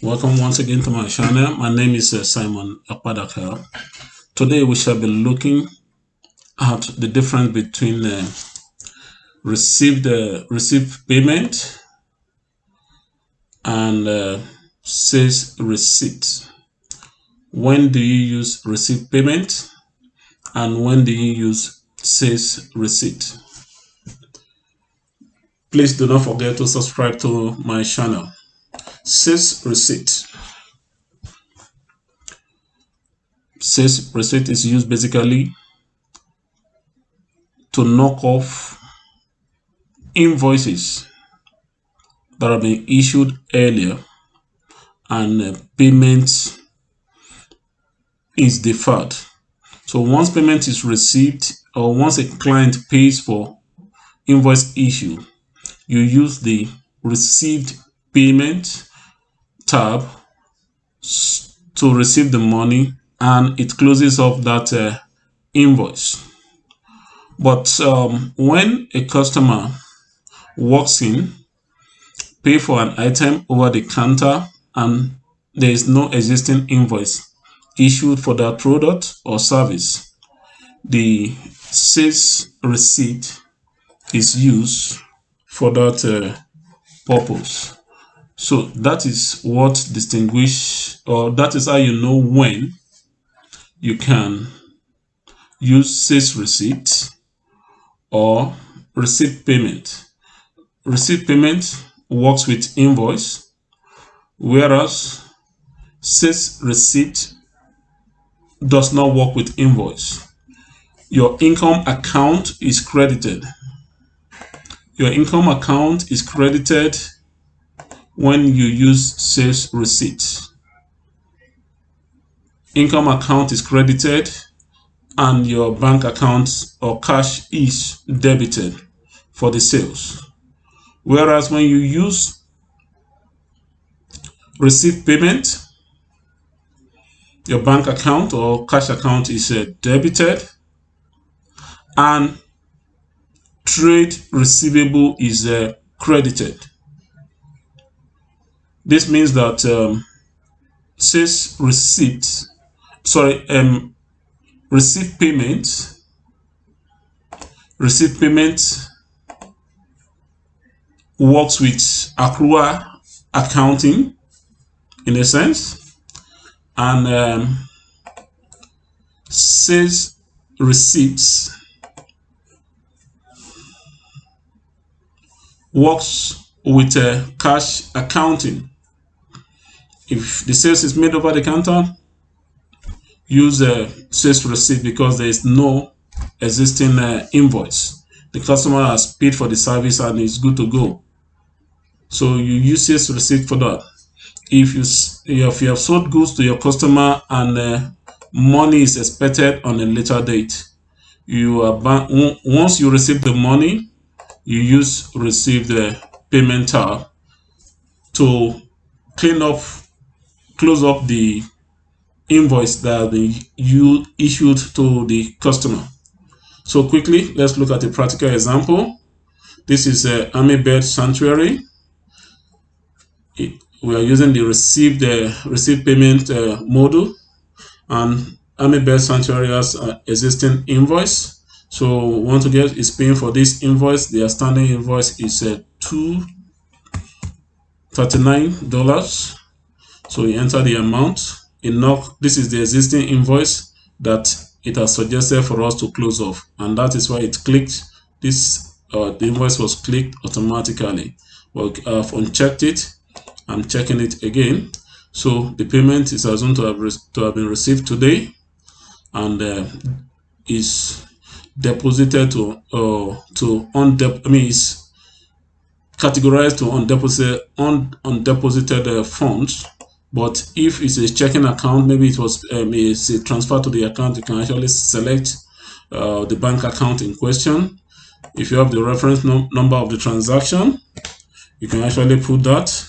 Welcome once again to my channel. My name is Simon Akpadaka. Today we shall be looking at the difference between received payment and sales receipt. When do you use received payment and when do you use sales receipt? Please do not forget to subscribe to my channel. Sales receipt. Sales receipt is used basically to knock off invoices that have been issued earlier and payment is deferred. So once payment is received or once a client pays for invoice issue, you use the received payment tab to receive the money and it closes off that invoice. But when a customer walks in, pay for an item over the counter and there is no existing invoice issued for that product or service, the sales receipt is used for that purpose. So that is what distinguish, or that is how you know when you can use sales receipt or receipt payment. Receipt payment works with invoice, whereas sales receipt does not work with invoice. Your income account is credited. Your income account is credited when you use sales receipt. Income account is credited and your bank account or cash is debited for the sales. Whereas when you use receipt payment, your bank account or cash account is debited and trade receivable is credited. This means that receipt payment works with accrual accounting in a sense, and sales receipts works with cash accounting. If the sales is made over the counter, use a sales receipt because there is no existing invoice. The customer has paid for the service and is good to go. So you use sales receipt for that. If you have sold goods to your customer and money is expected on a later date, once you receive the money, you use receive the payment tab to close up the invoice that you issued to the customer. So quickly, let's look at a practical example. This is Army Bed Sanctuary. We are using the receive payment module, and Army Bed Sanctuary has existing invoice. So once again, is paying for this invoice. The outstanding invoice is $239. So you enter the amount. This is the existing invoice that it has suggested for us to close off, and that is why it clicked. The invoice was clicked automatically. Well, I've unchecked it. I'm checking it again. So the payment is assumed to have been received today, and is deposited is categorized to undeposited funds. But if it's a checking account, maybe it's a transfer to the account, you can actually select the bank account in question. If you have the reference number of the transaction, you can actually put that.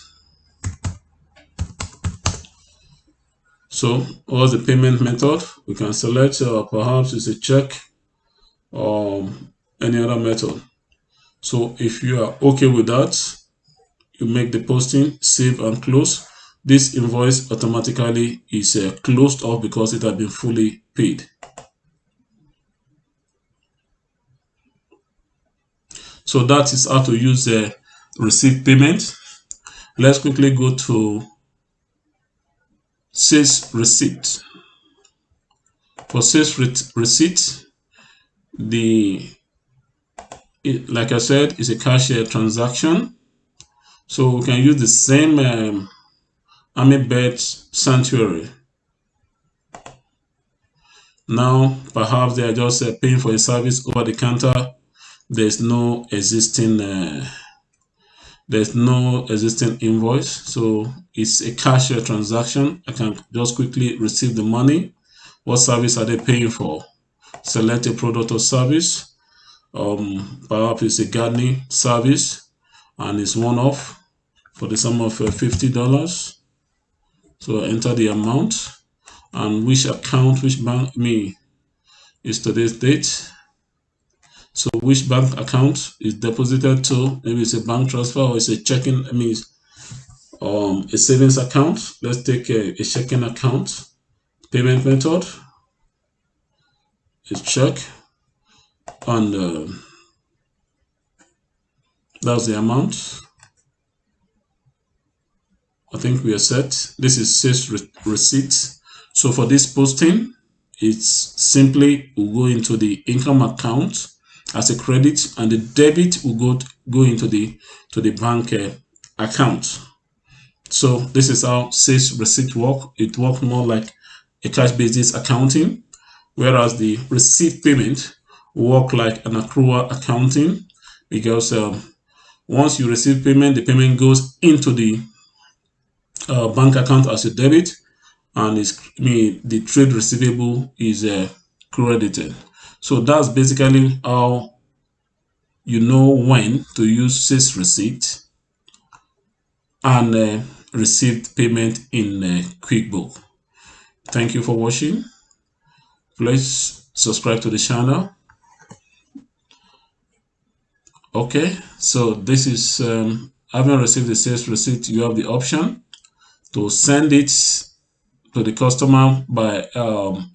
So what's the payment method? We can select perhaps it's a check or any other method. So if you are okay with that, you make the posting, save and close. this invoice automatically is closed off because it has been fully paid. So that is how to use receive payment. Let's quickly go to sales receipt. For sales receipt, like I said, is a cash transaction. So we can use the same Army Bed Sanctuary. Now, perhaps they are just paying for a service over the counter. There's no existing invoice, so it's a cash transaction. I can just quickly receive the money. What service are they paying for? Select a product or service. Perhaps it's a gardening service, and it's one-off for the sum of $50. So enter the amount and which account, which bank is today's date. So which bank account is deposited to? Maybe it's a bank transfer or it's a checking, a savings account. Let's take a checking account. Payment method is check, and that's the amount. I think we are set. This is sales receipt. So for this posting, it's simply will go into the income account as a credit, and the debit will go into the bank account. So this is how sales receipt work. It works more like a cash basis accounting, whereas the receipt payment work like an accrual accounting, because once you receive payment, the payment goes into the bank account as a debit, and the trade receivable is credited. So that's basically how you know when to use sales receipt and received payment in QuickBook. Thank you for watching. Please subscribe to the channel. Okay, so this is having received the sales receipt, you have the option to send it to the customer by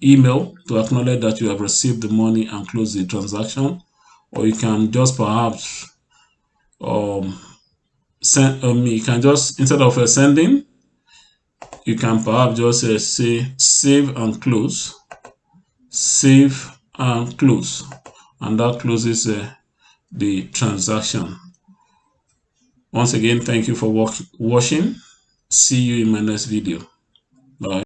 email to acknowledge that you have received the money and close the transaction, or you can just perhaps send you can just, instead of sending, you can perhaps just say save and close, and that closes the transaction. Once again, thank you for watching. See you in my next video. Bye.